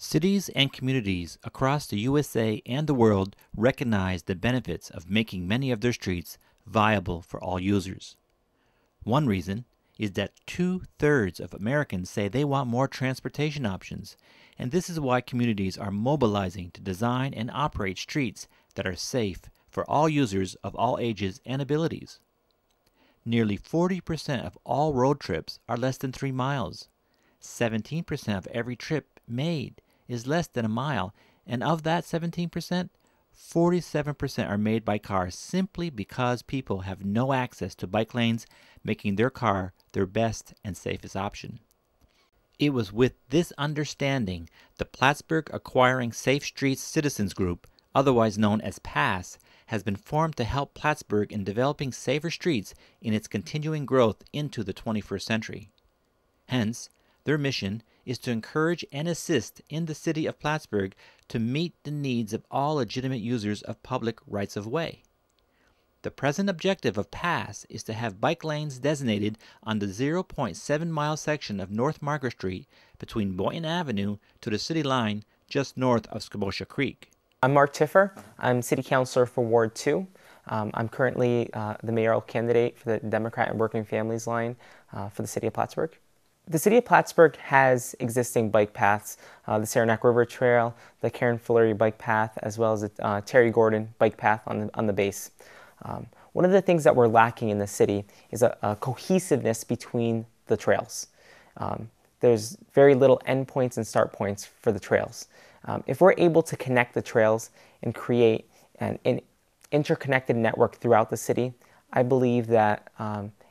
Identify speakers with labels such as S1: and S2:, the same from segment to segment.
S1: Cities and communities across the USA and the world recognize the benefits of making many of their streets viable for all users. One reason is that 2/3 of Americans say they want more transportation options, and this is why communities are mobilizing to design and operate streets that are safe for all users of all ages and abilities. Nearly 40% of all road trips are less than 3 miles. 17% of every trip made is less than a mile, and of that 17%, 47% are made by cars simply because people have no access to bike lanes, making their car their best and safest option. It was with this understanding the Plattsburgh Acquiring Safe Streets Citizens Group, otherwise known as P.A.S.S, has been formed to help Plattsburgh in developing safer streets in its continuing growth into the 21st century. Hence, their mission is to encourage and assist in the city of Plattsburgh to meet the needs of all legitimate users of public rights-of-way. The present objective of P.A.S.S is to have bike lanes designated on the 0.7-mile section of North Margaret Street between Boynton Avenue to the city line just north of Scotia Creek.
S2: I'm Mark Tiffer. I'm City Councilor for Ward 2. I'm currently the mayoral candidate for the Democrat and Working Families line for the City of Plattsburgh. The City of Plattsburgh has existing bike paths, the Saranac River Trail, the Karen Fleury bike path, as well as the Terry Gordon bike path on the base. One of the things that we're lacking in the city is a cohesiveness between the trails. There's very little endpoints and start points for the trails. If we're able to connect the trails and create an interconnected network throughout the city, I believe that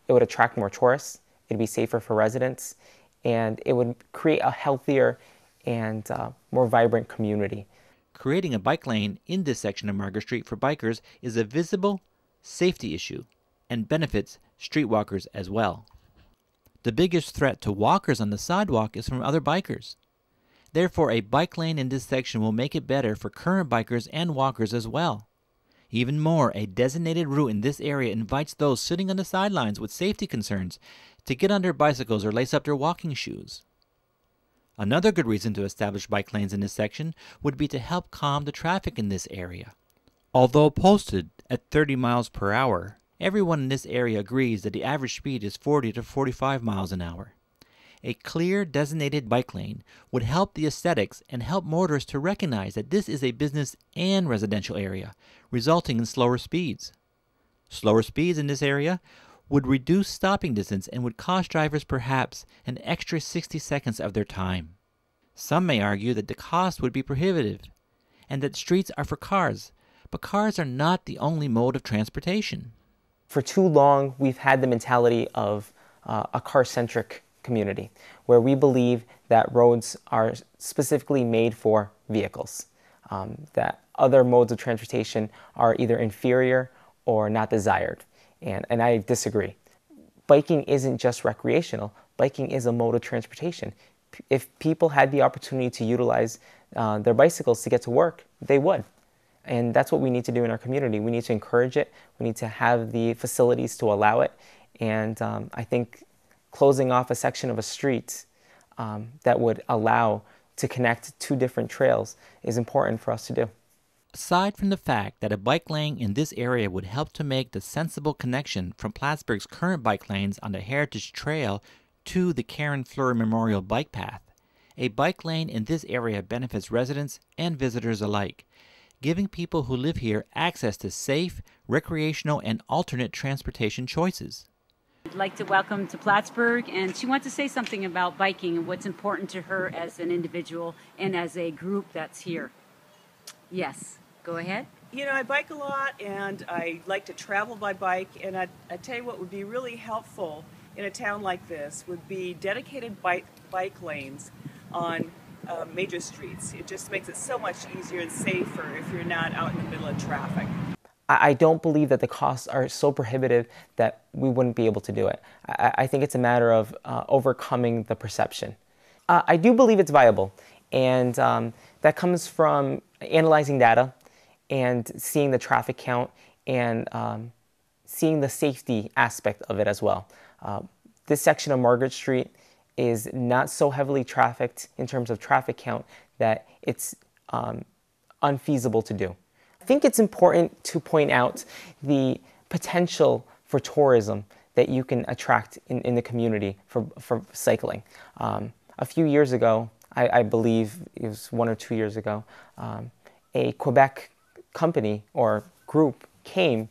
S2: it would attract more tourists, it'd be safer for residents, and it would create a healthier and more vibrant community.
S1: Creating a bike lane in this section of Margaret Street for bikers is a visible safety issue and benefits streetwalkers as well. The biggest threat to walkers on the sidewalk is from other bikers. Therefore, a bike lane in this section will make it better for current bikers and walkers as well. Even more, a designated route in this area invites those sitting on the sidelines with safety concerns to get on their bicycles or lace up their walking shoes. Another good reason to establish bike lanes in this section would be to help calm the traffic in this area. Although posted at 30 miles per hour, everyone in this area agrees that the average speed is 40 to 45 miles an hour. A clear designated bike lane would help the aesthetics and help motorists to recognize that this is a business and residential area, resulting in slower speeds. Slower speeds in this area would reduce stopping distance and would cost drivers perhaps an extra 60 seconds of their time. Some may argue that the cost would be prohibitive and that streets are for cars, but cars are not the only mode of transportation.
S2: For too long, we've had the mentality of a car-centric community, where we believe that roads are specifically made for vehicles, that other modes of transportation are either inferior or not desired, and I disagree. Biking isn't just recreational, biking is a mode of transportation. If people had the opportunity to utilize their bicycles to get to work, they would. And that's what we need to do in our community. We need to encourage it, we need to have the facilities to allow it, and I think closing off a section of a street that would allow to connect two different trails is important for us to do.
S1: Aside from the fact that a bike lane in this area would help to make the sensible connection from Plattsburgh's current bike lanes on the Heritage Trail to the Karen Fleury Memorial Bike Path, a bike lane in this area benefits residents and visitors alike, giving people who live here access to safe, recreational, and alternate transportation choices.
S3: I'd like to welcome to Plattsburgh, and she wants to say something about biking and what's important to her as an individual and as a group that's here. Yes, go ahead.
S4: You know, I bike a lot and I like to travel by bike, and I tell you what would be really helpful in a town like this would be dedicated bike lanes on major streets. It just makes it so much easier and safer if you're not out in the middle of traffic.
S2: I don't believe that the costs are so prohibitive that we wouldn't be able to do it. I think it's a matter of overcoming the perception. I do believe it's viable, and that comes from analyzing data and seeing the traffic count and seeing the safety aspect of it as well. This section of Margaret Street is not so heavily trafficked in terms of traffic count that it's unfeasible to do. I think it's important to point out the potential for tourism that you can attract in the community for cycling. A few years ago, I believe it was 1 or 2 years ago, a Quebec company or group came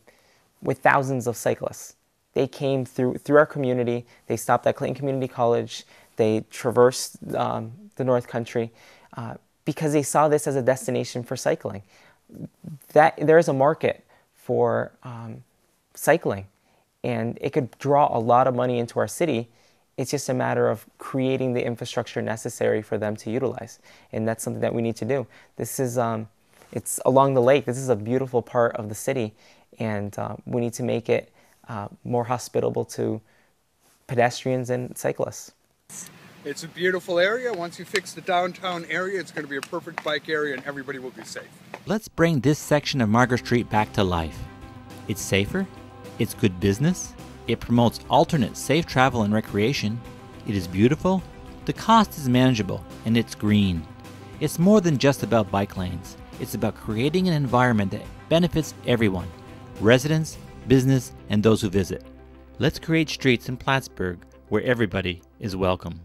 S2: with thousands of cyclists. They came through our community. They stopped at Clayton Community College. They traversed the North Country because they saw this as a destination for cycling. That there is a market for cycling, and it could draw a lot of money into our city. It's just a matter of creating the infrastructure necessary for them to utilize, and that's something that we need to do. This is it's along the lake. This is a beautiful part of the city, and we need to make it more hospitable to pedestrians and cyclists.
S5: It's a beautiful area. Once you fix the downtown area, it's going to be a perfect bike area and everybody will be safe.
S1: Let's bring this section of Margaret Street back to life. It's safer, it's good business, it promotes alternate safe travel and recreation, it is beautiful, the cost is manageable, and it's green. It's more than just about bike lanes. It's about creating an environment that benefits everyone, residents, business, and those who visit. Let's create streets in Plattsburgh where everybody is welcome.